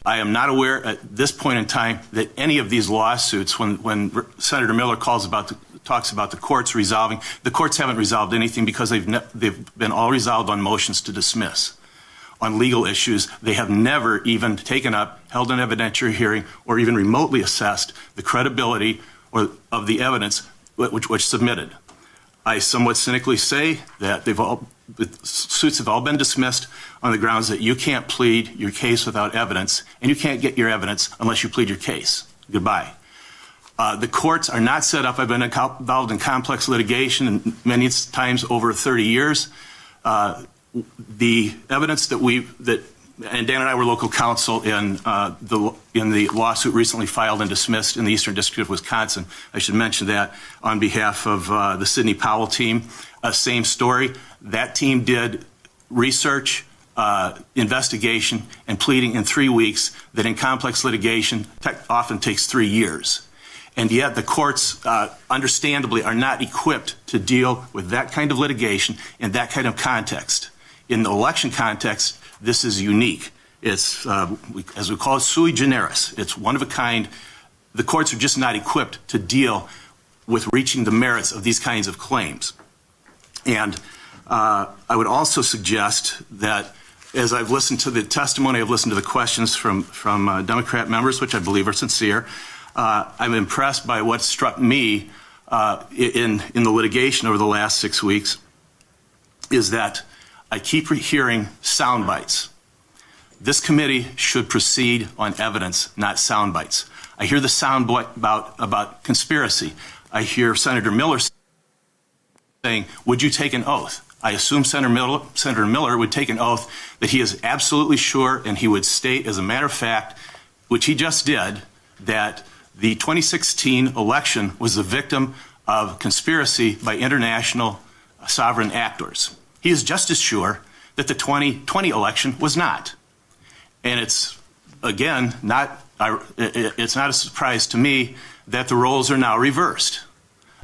I am not aware at this point in time that any of these lawsuits, when Senator Miller talks about the courts resolving, the courts haven't resolved anything because they've been all resolved on motions to dismiss. On legal issues, they have never even taken up, held an evidentiary hearing, or even remotely assessed the credibility of the evidence which submitted. I somewhat cynically say that the suits have all been dismissed on the grounds that you can't plead your case without evidence, and you can't get your evidence unless you plead your case. Goodbye. The courts are not set up. I've been involved in complex litigation and many times over 30 years. The evidence and Dan and I were local counsel in the lawsuit recently filed and dismissed in the Eastern District of Wisconsin. I should mention that on behalf of the Sidney Powell team. Same story. That team did research, investigation, and pleading in 3 weeks that in complex litigation often takes 3 years. And yet the courts, understandably, are not equipped to deal with that kind of litigation in that kind of context. In the election context, this is unique. It's, as we call it, sui generis. It's one of a kind. The courts are just not equipped to deal with reaching the merits of these kinds of claims. And I would also suggest that as I've listened to the testimony, I've listened to the questions from Democrat members, which I believe are sincere, I'm impressed by what struck me in the litigation over the last 6 weeks is that I keep hearing sound bites. This committee should proceed on evidence, not sound bites. I hear the sound bite about conspiracy. I hear Senator Miller saying, would you take an oath? I assume Senator Miller would take an oath that he is absolutely sure, and he would state as a matter of fact, which he just did, that the 2016 election was the victim of conspiracy by international sovereign actors. He is just as sure that the 2020 election was not. And it's, again, it's not a surprise to me that the roles are now reversed.